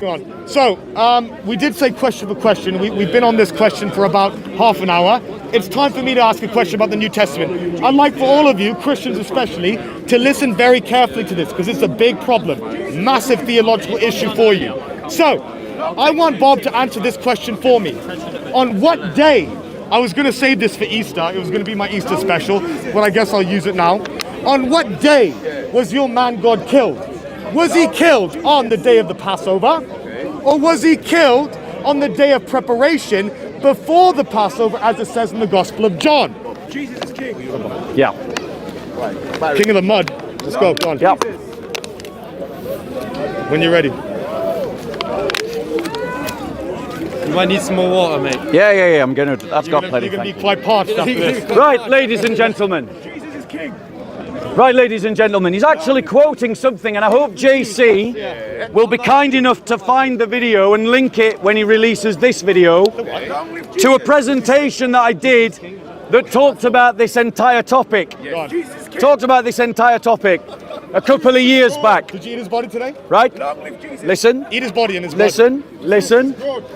Go on. So, we did say question for question. We've been on this question for about half an hour. It's time for me to ask a question about the New Testament. I'd like for all of you, Christians especially, to listen very carefully to this, because it's a big problem, massive theological issue for you. So, I want Bob to answer this question for me. On what day, I was going to save this for Easter, it was going to be my Easter special, but I guess I'll use it now. On what day was your man God killed? Was he killed on the day of the Passover? Or was he killed on the day of preparation before the Passover, as it says in the Gospel of John? Jesus is king. Yeah. King of the mud. Let's go. Go on. Yeah. When you're ready. You might need some more water, mate. Yeah. I'm gonna. I've got plenty. You're gonna be quite parched after this. Right, ladies and gentlemen. Jesus is king. Right, ladies and gentlemen, he's actually quoting something, and I hope JC will be kind enough to find the video and link it when he releases this video to a presentation that I did that talked about this entire topic. Talked about this entire topic a couple of years back. Did you eat his body today? Right? Listen. Eat his body and his blood.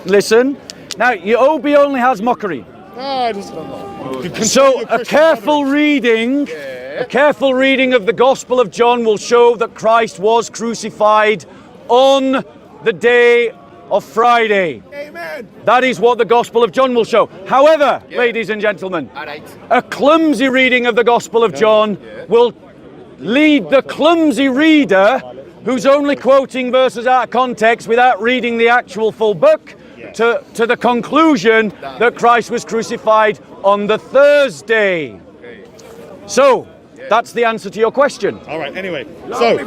Listen. Now, your OB only has mockery. So a careful reading of the Gospel of John will show that Christ was crucified on the day of Friday. Amen. That is what the Gospel of John will show. However, ladies and gentlemen, a clumsy reading of the Gospel of John will lead the clumsy reader, who's only quoting verses out of context without reading the actual full book, to the conclusion that Christ was crucified on the Thursday. So, that's the answer to your question. All right, anyway. So,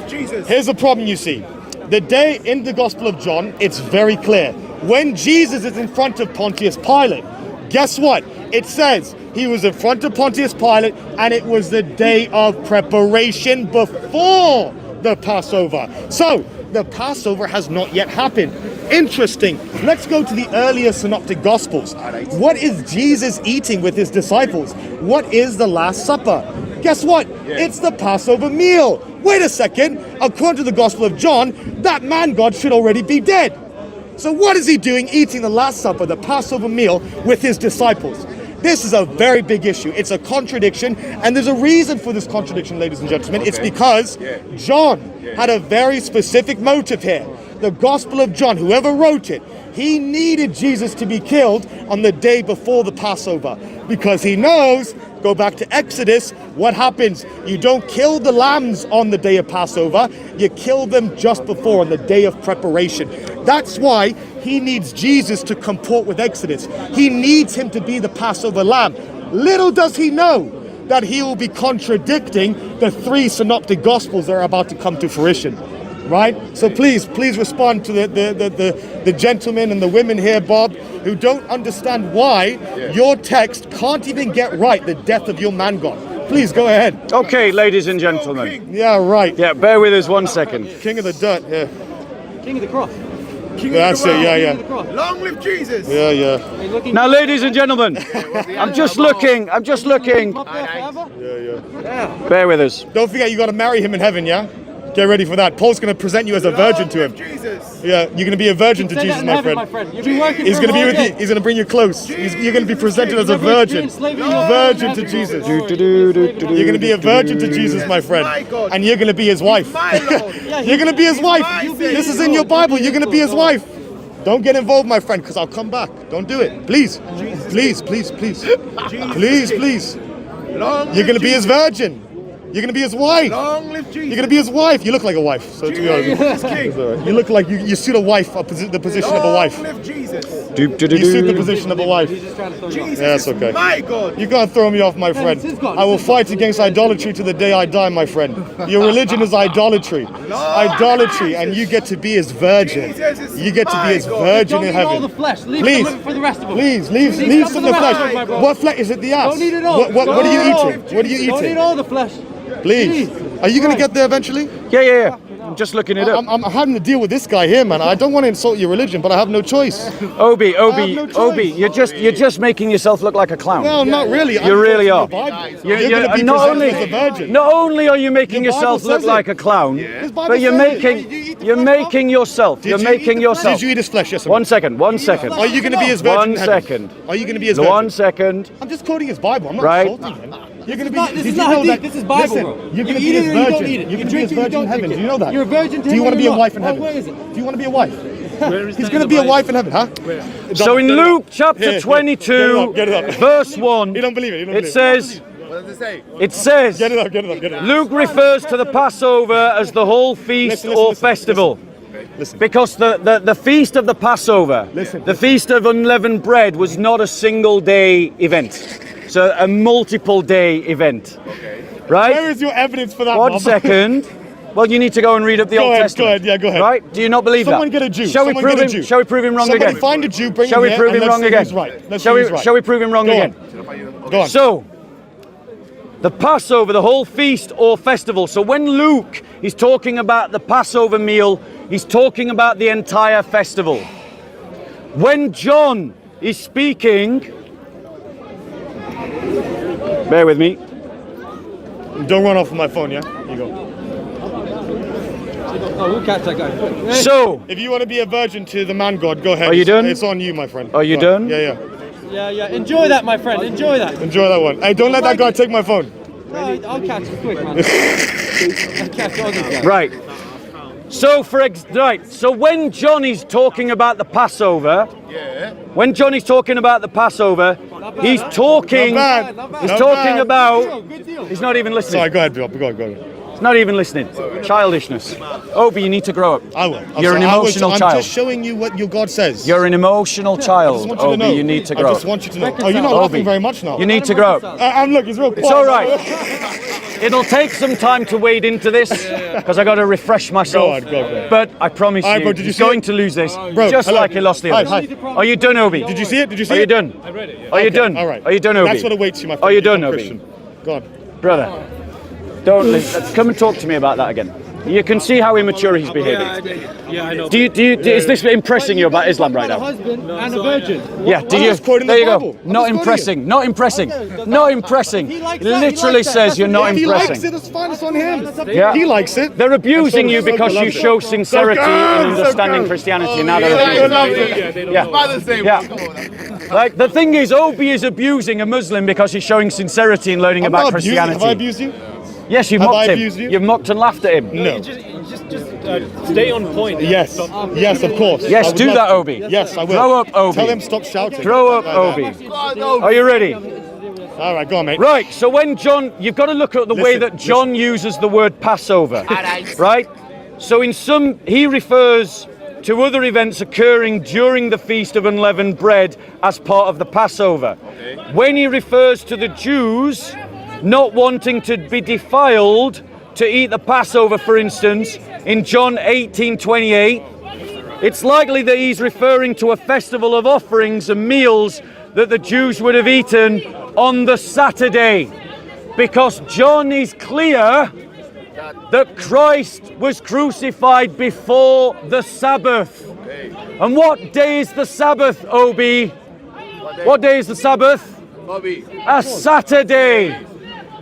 here's the problem you see. The day in the Gospel of John, it's very clear. When Jesus is in front of Pontius Pilate, guess what? It says he was in front of Pontius Pilate, and it was the day of preparation before the Passover. So, the Passover has not yet happened. Interesting. Let's go to the earlier synoptic Gospels. What is Jesus eating with his disciples? What is the Last Supper? Guess what? It's the Passover meal. Wait a second. According to the Gospel of John, that man God should already be dead. So what is he doing eating the Last Supper, the Passover meal, with his disciples? This is a very big issue. It's a contradiction, and there's a reason for this contradiction, ladies and gentlemen. It's because John had a very specific motive here. The Gospel of John, whoever wrote it, he needed Jesus to be killed on the day before the Passover, because he knows, go back to Exodus, what happens? You don't kill the lambs on the day of Passover, you kill them just before, on the day of preparation. That's why he needs Jesus to comport with Exodus. He needs him to be the Passover lamb. Little does he know that he will be contradicting the 3 synoptic Gospels that are about to come to fruition. Right? So please respond to the gentlemen and the women here, Bob, who don't understand why your text can't even get right the death of your man God. Please go ahead. Okay, ladies and gentlemen. Yeah, right. Yeah, bear with us 1 second. King of the dirt, yeah. King of the cross. That's it, yeah. Long live Jesus. Yeah. Now, ladies and gentlemen, I'm just looking. Bear with us. Don't forget, you got to marry him in heaven, yeah? Get ready for that. Paul's going to present you as a virgin to him. Yeah, you're going to be a virgin to Jesus, my friend. He's going to be with you. He's going to bring you close. You're going to be presented as a virgin. Virgin to Jesus. You're going to be a virgin to Jesus, my friend. And you're going to be his wife. You're going to be his wife. This is in your Bible. You're going to be his wife. Don't get involved, my friend, because I'll come back. Don't do it. Please. Please. You're going to be his virgin. You're going to be his wife. Long live Jesus. You're going to be his wife. You look like a wife. So to be honest, you look like you suit a wife, the position of a wife. Long live Jesus. You suit the position of a wife. Jesus Yeah, that's okay. my God. You can't throw me off, my friend. I will fight against idolatry to the day I die, my friend. Your religion is idolatry. Idolatry, and you get to be his virgin. You get to be his virgin in heaven. Please, please, leave some of the flesh. What flesh? Is it the ass? Don't eat it all. What are you eating? What are you Don't eat eating? all the flesh. Please. Are you going to get there eventually? Yeah. I'm just looking it up. I'm having to deal with this guy here, man. I don't want to insult your religion, but I have no choice. Obi, I have no choice. Obi, you're just making yourself look like a clown. Well, not really. You really are. You're going to be presented as a virgin. Not only are you making Your Bible yourself look says like it. a clown, His Bible but you're says it. making you're making yourself. You're making yourself. Did you eat his flesh? Yes or no? 1 second. 1 second. Are you going to be his virgin? 1 in heaven? second. Are you going to be his virgin? 1 second. I'm just quoting his Bible. I'm not Right. insulting him. You're going to be. not- this did is you not know hadith, that- this is Bible, Listen, bro. you're going to You be eat his it or you don't virgin. eat it. You're You going to be drink his it or you virgin in don't heaven. drink Do it. you know that? You're a virgin to Do you him want or to be a not? wife in Oh, heaven? where is it? Do you want to be a wife? Where is He's that going to in be the a wife in heaven, huh? So in Luke chapter Here, 22, get it up. verse 1, You don't believe it. You don't it believe says, What does it say? it says, Get it up. Get it up. Get it up. Luke refers to the Passover as the whole feast Listen, or listen, festival. Listen. Because the feast of the Passover, Listen. the feast of unleavened bread was not a single day event. So a multiple day event. Right? Where is your evidence for that? 1 Bob? second. Well, you need to go and read up the Go Old ahead, Testament. go ahead, yeah, go ahead. Right? Do you not believe Someone that? get a Jew. Shall we Someone prove get a him? Jew. Shall we prove him wrong Somebody again? find a Jew, bring Shall him we here, prove and him let's wrong see again? who's right. Let's Shall see we? who's right. Shall we prove him wrong Go again? on. Go on. So, the Passover, the whole feast or festival. So when Luke is talking about the Passover meal, he's talking about the entire festival. When John is speaking, bear with me. Don't run off with my phone, yeah? Here you go. Oh, we'll catch that guy. So, If you want to be a virgin to the man God, go ahead. Are you done? It's on you, my friend. Are you Go on. done? Yeah. Yeah. Enjoy that, my friend. Enjoy that. Enjoy that one. Hey, don't let that guy take my phone. No, I'll catch it quick, man. I'll catch all these guys. right. So So when John is talking about the Passover, when John is talking about the Passover, he's talking. Not bad. He's Not talking bad. about. Good deal. He's not even listening. Sorry, go ahead, Bob. Go on. He's not even listening. Childishness. Obi, you need to grow up. I will. You're an emotional I'm child. just showing you what your God says. You're an emotional I just child, want you to Obi. know. You need to I grow just up. want you to know. Oh, you're not Obi, laughing very much now. You need to grow up. I'm look, it's real quiet. It's all right. It'll take some time to wade into this because I got to refresh myself. Go on. But I promise All right, you, bro, did you he's see going it? to lose this, Bro, just hello. like he lost the Hi, others. hi. Are you done, Obi? Did you see it? Did you see Are it? you done? I read it, yeah. Are you Okay, done? All right. Are you done, Obi? That's what awaits you, my friend. Are you You've done, become Obi? Christian. Go on. Brother, don't listen. Come and talk to me about that again. You can see how immature he's behaving. Yeah, I know. Is this impressing you about Islam right A now? husband and a virgin. Yeah, do I'm you? just quoting There the you go. Bible. I'm Not just quoting impressing. Not impressing. Not impressing. He likes It that, he literally likes that. says That's you're what not If he likes it, impressing. it's fine. It's on him. Yeah. He likes it. They're abusing you And so because you loves it. show sincerity So in good, so understanding good. Christianity, and now yeah, they're yeah, abusing yeah, you. they don't Yeah. About the same. Yeah. Come on. Like the thing is, Obi is abusing a Muslim because he's showing sincerity in learning I'm about not abusing. Christianity. Have I abused you? Yes, you've Have mocked I him. abused you? You've mocked and laughed at him. No. Just stay on point. Yes. Yes, of course. Yes, I would do love that, to. Obi. Yes, I will. Throw up, Obi. Tell him stop shouting. Throw up, Like Obi. that. God, no. Are you ready? All right, go on, mate. Right, so when John, you've got to look at the way Listen, that John uses the word Passover. Alright. Right? So in some, he refers to other events occurring during the Feast of Unleavened Bread as part of the Passover. When he refers to the Jews not wanting to be defiled to eat the Passover, for instance, in John 18:28, it's likely that he's referring to a festival of offerings and meals that the Jews would have eaten on the Saturday, because John is clear that Christ was crucified before the Sabbath. And what day is the Sabbath, Obi? What day is the Sabbath? Bobby. A Saturday.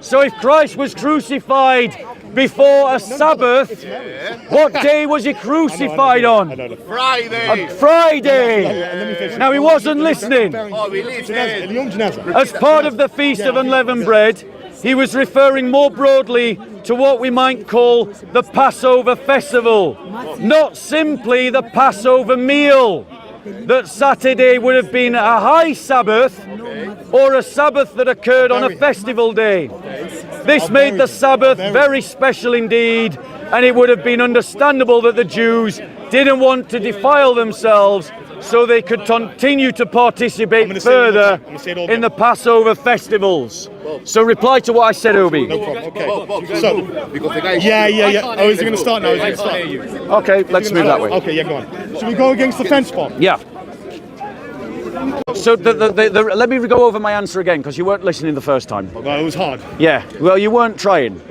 So if Christ was crucified before a Sabbath, what day was he crucified I on? know. Friday. Friday. Let me finish. Now he wasn't listening. Oh, we live there. اليوم جنازة. As part of the Feast of Unleavened Bread, he was referring more broadly to what we might call the Passover festival, not simply the Passover meal. That Saturday would have been a high Sabbath or a Sabbath that occurred on a festival day. This made the Sabbath very special indeed, and it would have been understandable that the Jews didn't want to defile themselves so they could continue to participate gonna say it all further again. I'm gonna say it all in the again. Passover festivals. So reply to what I said, Obi. No problem. Okay. Bob, So, because the guy. yeah. Oh, is he going to start now? Is he going to start? Okay, let's move that way. Okay, yeah, go on. Should we go against the fence, Bob? Yeah. So let me go over my answer again because you weren't listening the first time. Well, it was hard. Yeah. Well, you weren't trying,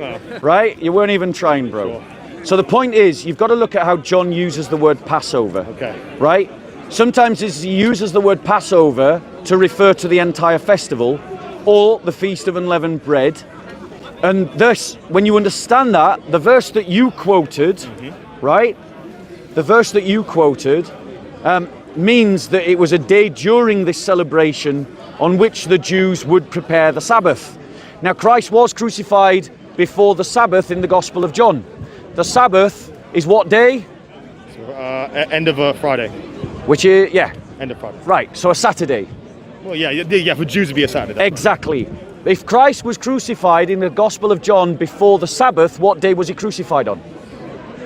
right? You weren't even trying, bro. So the point is, you've got to look at how John uses the word Passover. Okay. Right? Sometimes he uses the word Passover to refer to the entire festival or the Feast of Unleavened Bread. And thus, when you understand that, the verse that you quoted, right? The verse that you quoted means that it was a day during this celebration on which the Jews would prepare the Sabbath. Now, Christ was crucified before the Sabbath in the Gospel of John. The Sabbath is what day? End of Friday. Which is, yeah. End of Friday. Right, so a Saturday. Well, yeah, for Jews it'd be a Saturday. Exactly. If Christ was crucified in the Gospel of John before the Sabbath, what day was he crucified on?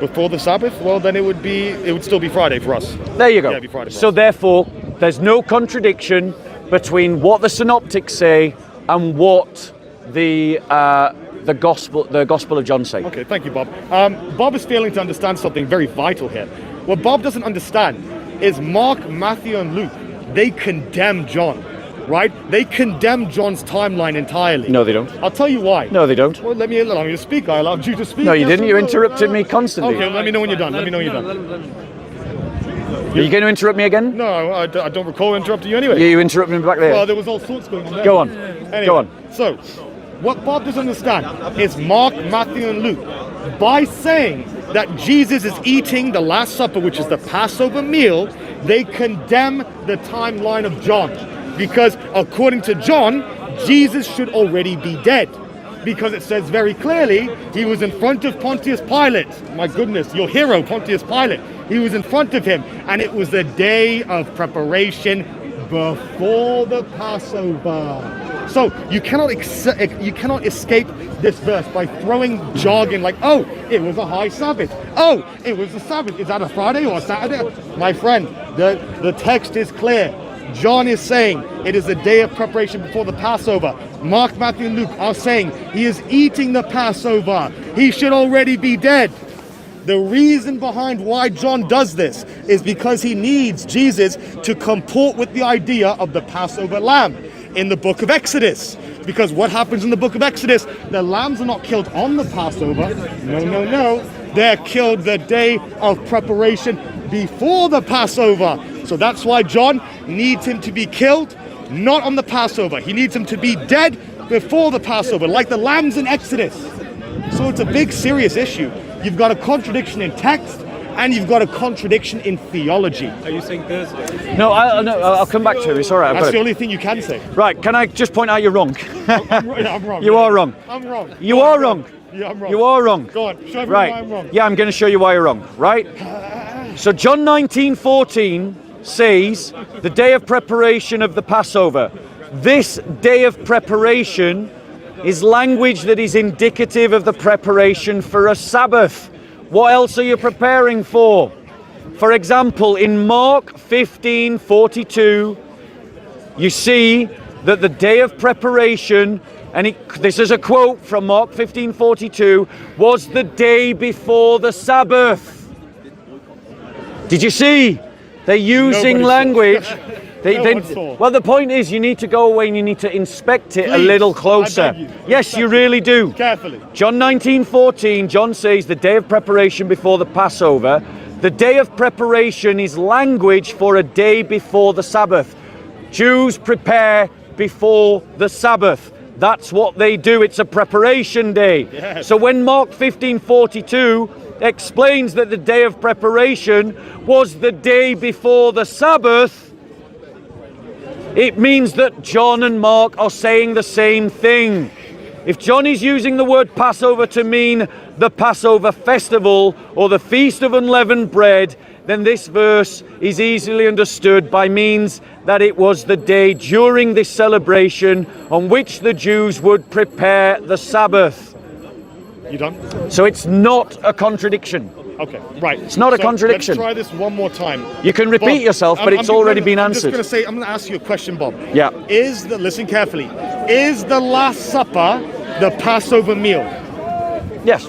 Before the Sabbath? Well, then it would still be Friday for us. There you go. Yeah, it'd be Friday for So us. therefore, there's no contradiction between what the synoptics say and what the Gospel of John say. Okay, thank you, Bob. Bob is failing to understand something very vital here. What Bob doesn't understand is Mark, Matthew, and Luke, they condemn John, right? They condemn John's timeline entirely. No, they don't. I'll tell you why. No, they don't. Well, allow me to speak. I allowed you to speak. No, you Yes didn't. or You no? interrupted me constantly. Okay, let me know when you're done. Let me know when you're done. Are you going to interrupt me again? No, I don't recall interrupting you anyway. Yeah, you interrupted me back there. Well, there was all sorts going on there. Go on. Anyway, Go on. So, what Bob doesn't understand is Mark, Matthew, and Luke, by saying that Jesus is eating the Last Supper, which is the Passover meal, they condemn the timeline of John. Because according to John, Jesus should already be dead. Because it says very clearly, he was in front of Pontius Pilate. My goodness, your hero, Pontius Pilate. He was in front of him, and it was the day of preparation before the Passover. So you cannot escape this verse by throwing jargon like, oh, it was a high Sabbath. Oh, it was a Sabbath. Is that a Friday or a Saturday? My friend, the text is clear. John is saying it is a day of preparation before the Passover. Mark, Matthew, and Luke are saying he is eating the Passover. He should already be dead. The reason behind why John does this is because he needs Jesus to comport with the idea of the Passover lamb in the book of Exodus. Because what happens in the book of Exodus, the lambs are not killed on the Passover. No. They're killed the day of preparation before the Passover. So that's why John needs him to be killed, not on the Passover. He needs him to be dead before the Passover, like the lambs in Exodus. So it's a big, serious issue. You've got a contradiction in text, and you've got a contradiction in theology. Are you saying Thursday? No, I'll come back to it. It's all right. That's the only thing you can say. Right, can I just point out you're wrong? I'm wrong. You are wrong. I'm wrong. You are wrong. Yeah, I'm wrong. You are wrong. Go on, show me Right. why I'm wrong. Yeah, I'm going to show you why you're wrong. Right? So John 19:14 says the day of preparation of the Passover. This day of preparation is language that is indicative of the preparation for a Sabbath. What else are you preparing for? For example, in Mark 15:42, you see that the day of preparation, and this is a quote from Mark 15:42, was the day before the Sabbath. Did you see? They're using Nobody saw. language. No one saw. Well, the point is you need to go away and you need to inspect it a Please, little I closer. beg you. Yes, you really do. Carefully. John 19:14, John says the day of preparation before the Passover. The day of preparation is language for a day before the Sabbath. Jews prepare before the Sabbath. That's what they do. It's a preparation day. Yes. So when Mark 15:42 explains that the day of preparation was the day before the Sabbath, it means that John and Mark are saying the same thing. If John is using the word Passover to mean the Passover festival or the Feast of Unleavened Bread, then this verse is easily understood by means that it was the day during this celebration on which the Jews would prepare the Sabbath. You done? So it's not a contradiction. Okay, right. It's not a contradiction. Let's try this one more time. You can repeat Bob, yourself, but it's already been answered. I'm going to ask you a question, Bob. Yeah. Listen carefully. Is the Last Supper the Passover meal? Yes.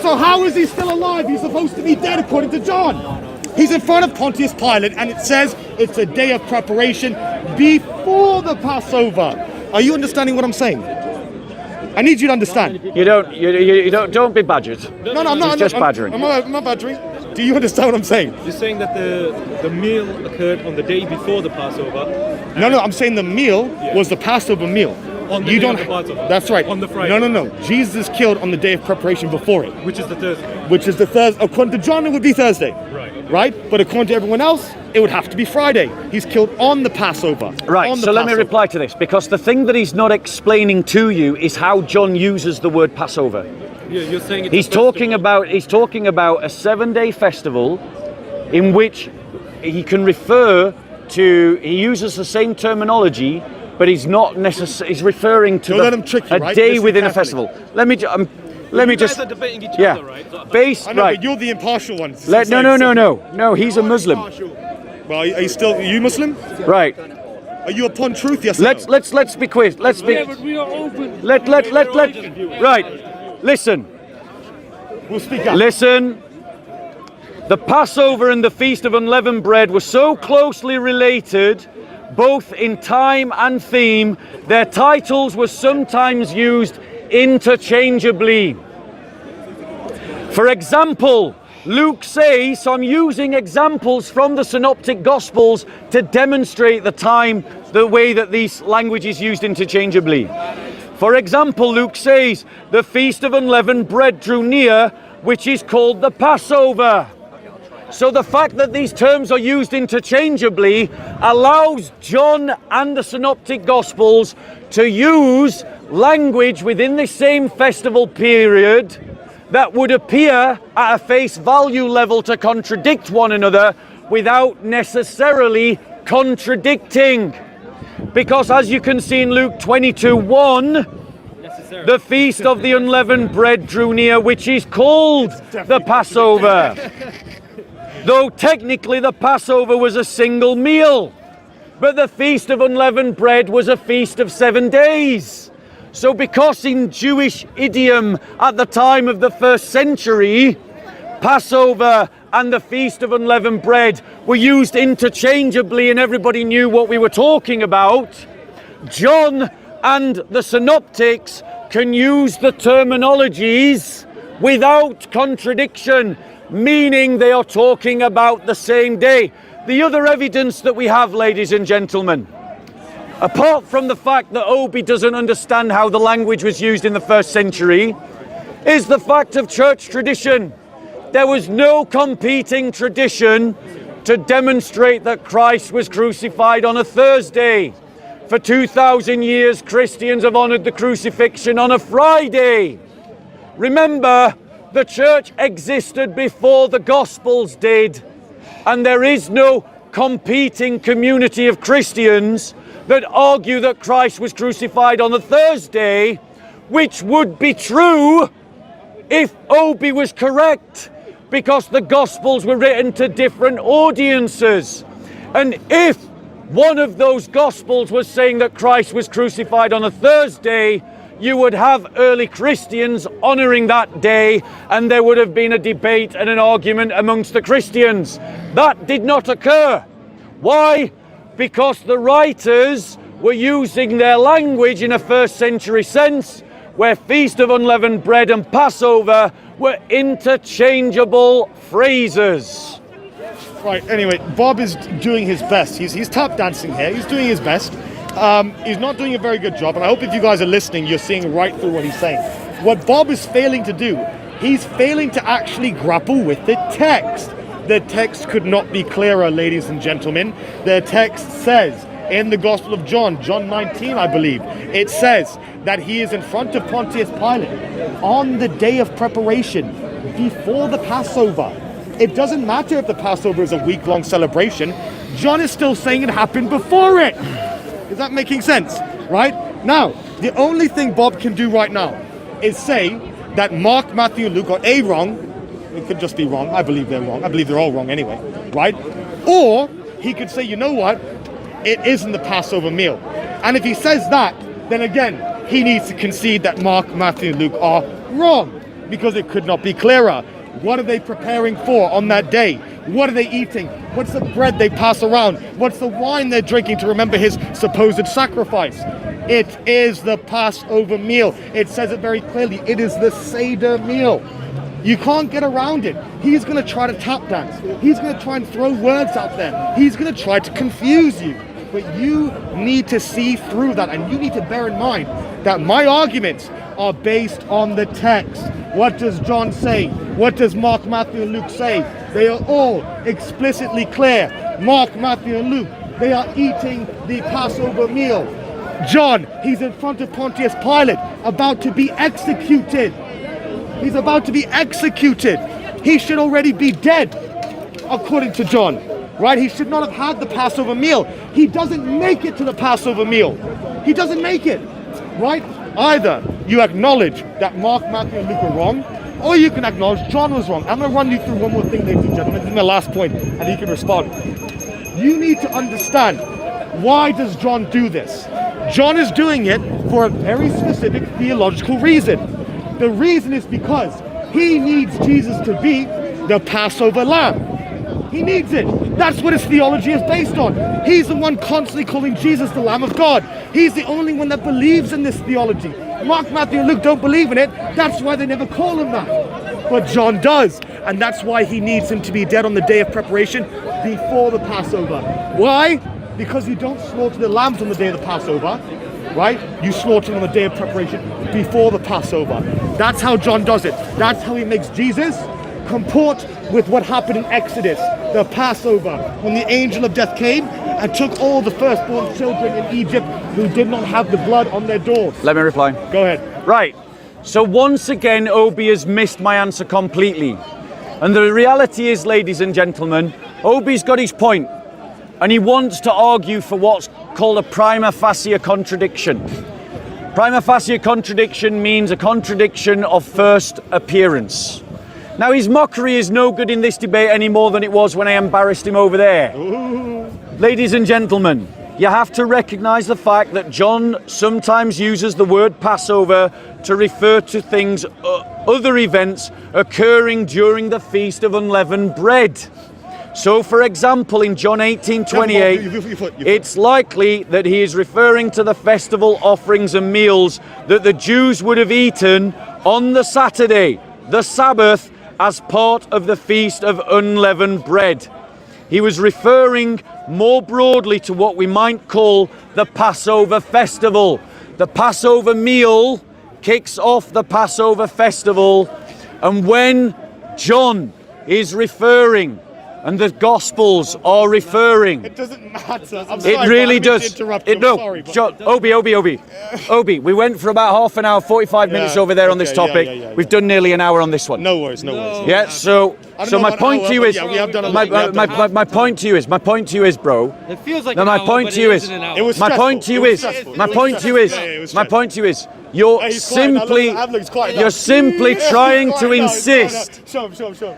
So how is he still alive? He's supposed to be dead according to John. He's in front of Pontius Pilate, and it says it's a day of preparation before the Passover. Are you understanding what I'm saying? I need you to understand. You don't be badgered. No, I'm not. He's just badgering. I'm not badgering. Do you understand what I'm saying? You're saying that the meal occurred on the day before the Passover. No, I'm saying the meal was the Passover meal. On the day of the Passover. That's right. On the Friday. No. Jesus is killed on the day of preparation before it. Which is the Thursday. Which is the Thursday. According to John, it would be Thursday. Right. But according to everyone else, it would have to be Friday. He's killed on the Passover. Right, so let me reply to this, because the thing that he's not explaining to you is how John uses the word Passover. Yeah, you're saying it's He's talking about a 7-day festival in which he can refer to, he uses the same terminology, but he's not necessarily, he's referring to let him trick you, a right? day Listen within a carefully. festival. Let me you just guys are debating each yeah. other, right? Base I know, right. but you're the impartial one. No, he's a Muslim. Well, are you Muslim? Right. Are you upon truth? Yes. or no? Let's be quick. Let's be. we are open. Let. Right. Listen. We'll speak up. Listen. The Passover and the Feast of Unleavened Bread were so closely related, both in time and theme, their titles were sometimes used interchangeably. For example, Luke says, so I'm using examples from the Synoptic Gospels to demonstrate the way that these languages used interchangeably. For example, Luke says, the Feast of Unleavened Bread drew near, which is called the Passover. So the fact that these terms are used interchangeably allows John and the Synoptic Gospels to use language within the same festival period that would appear at a face value level to contradict one another without necessarily contradicting. Because as you can see in Luke 22:1, the Feast of the Unleavened Bread drew near, which is called the Passover. Though technically the Passover was a single meal, but the Feast of Unleavened Bread was a feast of 7 days. So because in Jewish idiom at the time of the 1st century, Passover and the Feast of Unleavened Bread were used interchangeably and everybody knew what we were talking about, John and the Synoptics can use the terminologies without contradiction, meaning they are talking about the same day. The other evidence that we have, ladies and gentlemen, apart from the fact that Obi doesn't understand how the language was used in the 1st century, is the fact of church tradition. There was no competing tradition to demonstrate that Christ was crucified on a Thursday. For 2,000 years, Christians have honored the crucifixion on a Friday. Remember, the church existed before the Gospels did, and there is no competing community of Christians that argue that Christ was crucified on a Thursday, which would be true if Obi was correct, because the Gospels were written to different audiences. And if one of those Gospels was saying that Christ was crucified on a Thursday, you would have early Christians honoring that day, and there would have been a debate and an argument amongst the Christians. That did not occur. Why? Because the writers were using their language in a 1st century sense, where Feast of Unleavened Bread and Passover were interchangeable phrases. Right, anyway, Bob is doing his best. He's tap dancing here. He's doing his best. He's not doing a very good job, and I hope if you guys are listening, you're seeing right through what he's saying. What Bob is failing to do, he's failing to actually grapple with the text. The text could not be clearer, ladies and gentlemen. The text says in the Gospel of John, John 19, I believe, it says that he is in front of Pontius Pilate on the day of preparation before the Passover. It doesn't matter if the Passover is a week-long celebration. John is still saying it happened before it. Is that making sense? Right? Now, the only thing Bob can do right now is say that Mark, Matthew, Luke are A, wrong. It could just be wrong. I believe they're wrong. I believe they're all wrong anyway. Right? Or he could say, you know what? It isn't the Passover meal. And if he says that, then again, he needs to concede that Mark, Matthew, and Luke are wrong, because it could not be clearer. What are they preparing for on that day? What are they eating? What's the bread they pass around? What's the wine they're drinking to remember his supposed sacrifice? It is the Passover meal. It says it very clearly. It is the Seder meal. You can't get around it. He's going to try to tap dance. He's going to try and throw words out there. He's going to try to confuse you. But you need to see through that, and you need to bear in mind that my arguments are based on the text. What does John say? What does Mark, Matthew, and Luke say? They are all explicitly clear. Mark, Matthew, and Luke, they are eating the Passover meal. John, he's in front of Pontius Pilate, about to be executed. He's about to be executed. He should already be dead, according to John. Right? He should not have had the Passover meal. He doesn't make it to the Passover meal. He doesn't make it. Right? Either you acknowledge that Mark, Matthew, and Luke are wrong, or you can acknowledge John was wrong. I'm going to run you through one more thing, ladies and gentlemen. This is my last point, and you can respond. You need to understand, why does John do this? John is doing it for a very specific theological reason. The reason is because he needs Jesus to be the Passover lamb. He needs it. That's what his theology is based on. He's the one constantly calling Jesus the Lamb of God. He's the only one that believes in this theology. Mark, Matthew, and Luke don't believe in it. That's why they never call him that. But John does. And that's why he needs him to be dead on the day of preparation before the Passover. Why? Because you don't slaughter the lambs on the day of the Passover. Right? You slaughter them on the day of preparation before the Passover. That's how John does it. That's how he makes Jesus comport with what happened in Exodus, the Passover, when the angel of death came and took all the firstborn children in Egypt who did not have the blood on their doors. Let me reply. Go ahead. Right. So once again, Obi has missed my answer completely. And the reality is, ladies and gentlemen, Obi's got his point, and he wants to argue for what's called a prima facie contradiction. Prima facie contradiction means a contradiction of first appearance. Now, his mockery is no good in this debate any more than it was when I embarrassed him over there. Ooh. Ladies and gentlemen, you have to recognize the fact that John sometimes uses the word Passover to refer to things, other events occurring during the Feast of Unleavened Bread. So, for example, in John 18:28, it's likely that he is referring to the festival offerings and meals that the Jews would have eaten on the Saturday, the Sabbath, as part of the Feast of Unleavened Bread. He was referring more broadly to what we might call the Passover festival. The Passover meal kicks off the Passover festival, and when John is referring, and the Gospels are referring, it doesn't matter. I'm sorry, it really does. Sorry, Obi, we went for about half an hour, 45 minutes over there on this topic. We've done nearly an hour on this one. No worries, no worries. Yeah, so my point to you is, my point to you is, bro. It feels like my point to you is, my point to you is, you're simply trying to insist. Sure.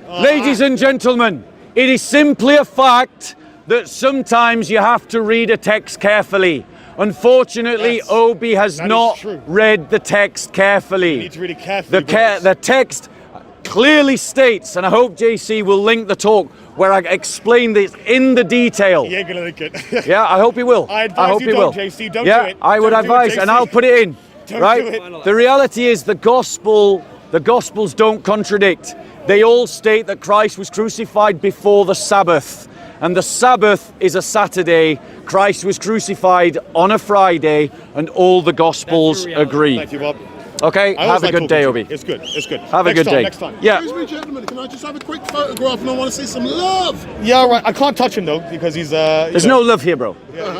Ladies and gentlemen, it is simply a fact that sometimes you have to read a text carefully. Unfortunately, yes, Obi has not read the text carefully. You need to read it carefully. The text clearly states, and I hope JC will link the talk where I explain this in the detail. He ain't gonna link it. Yeah, I hope he will. I hope he will. JC, don't do it. I would advise, and I'll put it in. Right? The reality is the Gospels don't contradict. They all state that Christ was crucified before the Sabbath. And the Sabbath is a Saturday. Christ was crucified on a Friday, and all the Gospels agree. Thank you, Bob. Okay, have a good day, Obi. It's good. Have a good day. Next time. Yeah. Excuse me, gentlemen, can I just have a quick photograph, and I want to see some love? Yeah, right. I can't touch him though because he's There's no love here, bro.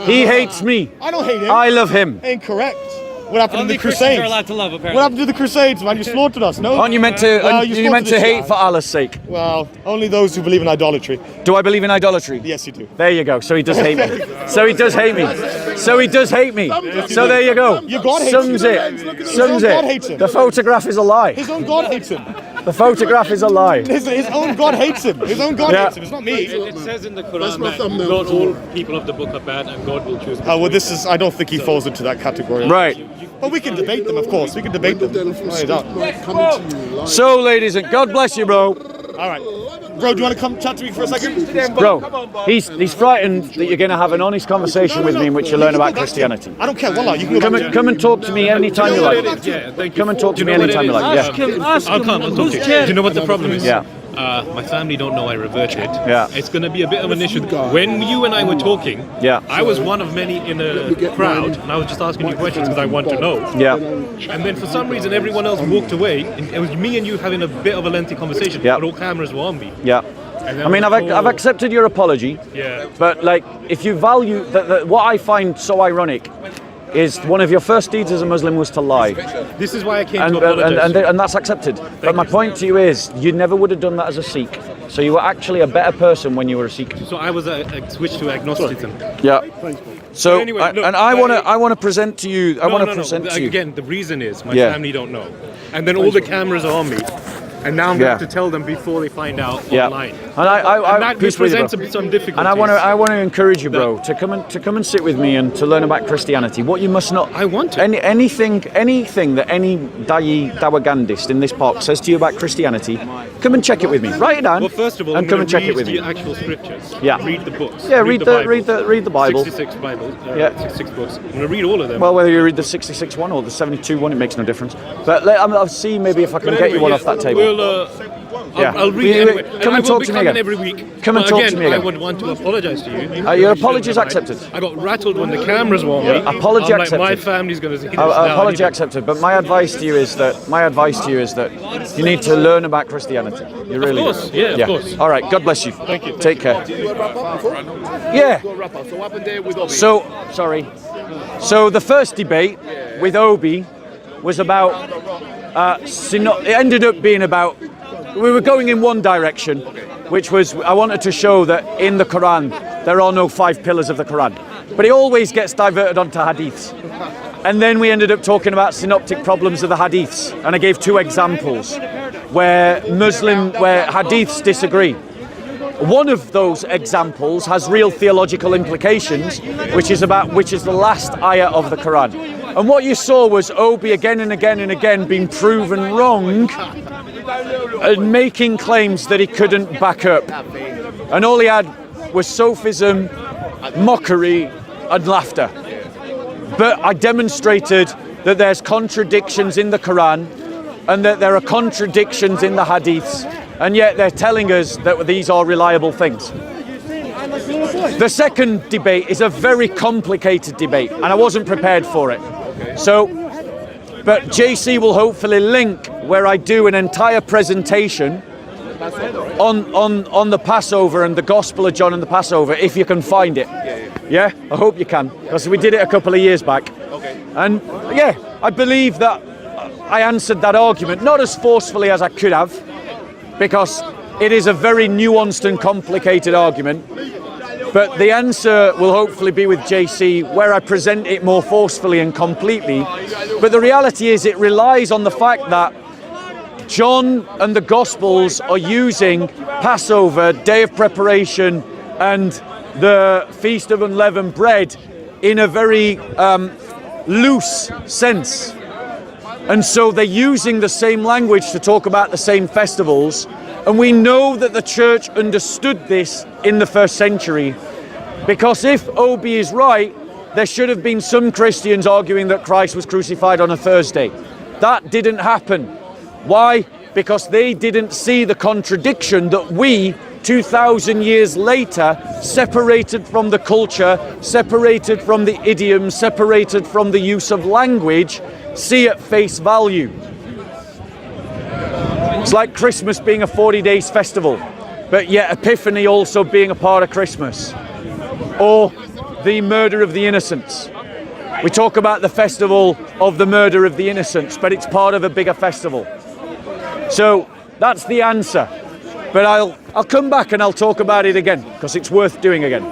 He hates me. I don't hate him. I love him. Incorrect. What happened to the Christians Crusades? are allowed to love, apparently. What happened to the Crusades, man? You slaughtered us, no? Aren't you meant to? You meant to hate for Allah's sake? Well, only those who believe in idolatry. Do I believe in idolatry? Yes, you do. There you go. So he does hate me. So he does hate me. So there you go. Your God hates Sums him. it. Sums God hates it. him. The photograph is a lie. His own God hates him. The photograph is a lie. His own God hates him. His own God hates him. It's not me. It says in the That's Quran my that thumbnail. not all people of the book are bad, and God will choose. Oh, well, this is. I don't think he falls into that category. Right. But we can debate them, of course. We can debate them. Then from No, you don't. coming to you live. So, ladies and God bless you, bro. All right. Bro, do you want to come chat to me for a second? Bro, he's frightened that you're going to have an honest conversation with me in which you learn about Christianity. I don't care. Wallah, you can go back to Come and talk to me anytime you like. Yeah, thank you. Come and talk to me Do you know what anytime it you is? like. Ask Yeah. him, ask I'll him. come. I'll talk Who's to you. caring? Do you know what the problem is? Yeah. My family don't know I reverted. Yeah. It's going to be a bit of an issue. When you and I were talking, Yeah. I was one of many in a crowd, and I was just asking you questions because I want to know. Yeah. And then for some reason, everyone else walked away, and it was me and you having a bit of a lengthy conversation. Yeah. But all cameras were on me. Yeah. And then I mean, I've accepted your apology. Yeah. But like, if you value what I find so ironic is one of your first deeds as a Muslim was to lie, This is why I came and to apologize. and that's accepted. But my point to you is, you never would have done that as a Sikh. So you were actually a better person when you were a Sikh. So I was a switch to agnosticism. Yeah. So But anyway, look, I want to present to you. I want to present to you. Again, the reason is my Yeah. family don't know, and then all the cameras are on me, and now I'm going Yeah. to have to tell them before they find out Yeah. online. And And that peace with you, bro. presents some difficulties. And I want to encourage you, bro, to come and sit with me and to learn about Christianity. What you must not. I want to. Anything that any Dawagandist in this park says to you about Christianity, come and check it with me. Write it down. Well, first of all, and I'm come going and to check read it with the me. actual scriptures. Yeah. Read the books. Yeah, read Bible. the Bible. 66 Bibles. Yeah. 66 books. I'm going to read all of them. Well, whether you read the 66 one or the 72 one, it makes no difference. But I'll see maybe if I can But get anyway, you one yeah, off that table. I'll, I'll read it anyway. Come I and will talk be to me coming again. every week. Come and But talk again, to me again. I would want to apologise to you. Your apology is accepted. I got rattled when the cameras were on me. Apology I'm like, my accepted. family's going to see this now. Apology accepted. But my advice to you is that you need to learn about Christianity. You really course, do. yeah, of course. All right. God bless you. Thank you. Take care. Yeah. So what happened there with Obi? So sorry. So the first debate with Obi was about. It ended up being about. We were going in one direction, which was I wanted to show that in the Quran there are no 5 pillars of the Quran, but it always gets diverted onto hadiths. And then we ended up talking about synoptic problems of the hadiths, and I gave 2 examples where hadiths disagree. One of those examples has real theological implications, which is the last ayah of the Quran. And what you saw was Obi again and again and again being proven wrong and making claims that he couldn't back up. And all he had was sophism, mockery, and laughter. But I demonstrated that there's contradictions in the Quran and that there are contradictions in the hadiths, and yet they're telling us that these are reliable things. The second debate is a very complicated debate, and I wasn't prepared for it. But JC will hopefully link where I do an entire presentation on the Passover and the Gospel of John and the Passover, if you can find it. Yeah? I hope you can, because we did it a couple of years back. And yeah, I believe that I answered that argument, not as forcefully as I could have, because it is a very nuanced and complicated argument. But the answer will hopefully be with JC, where I present it more forcefully and completely. But the reality is it relies on the fact that John and the Gospels are using Passover, Day of Preparation, and the Feast of Unleavened Bread in a very loose sense. And so they're using the same language to talk about the same festivals. And we know that the church understood this in the first century, because if Obi is right, there should have been some Christians arguing that Christ was crucified on a Thursday. That didn't happen. Why? Because they didn't see the contradiction that we, 2,000 years later, separated from the culture, separated from the idiom, separated from the use of language, see at face value. It's like Christmas being a 40 days festival, but yet Epiphany also being a part of Christmas. Or the murder of the innocents. We talk about the festival of the murder of the innocents, but it's part of a bigger festival. So that's the answer. But I'll come back and I'll talk about it again, because it's worth doing again.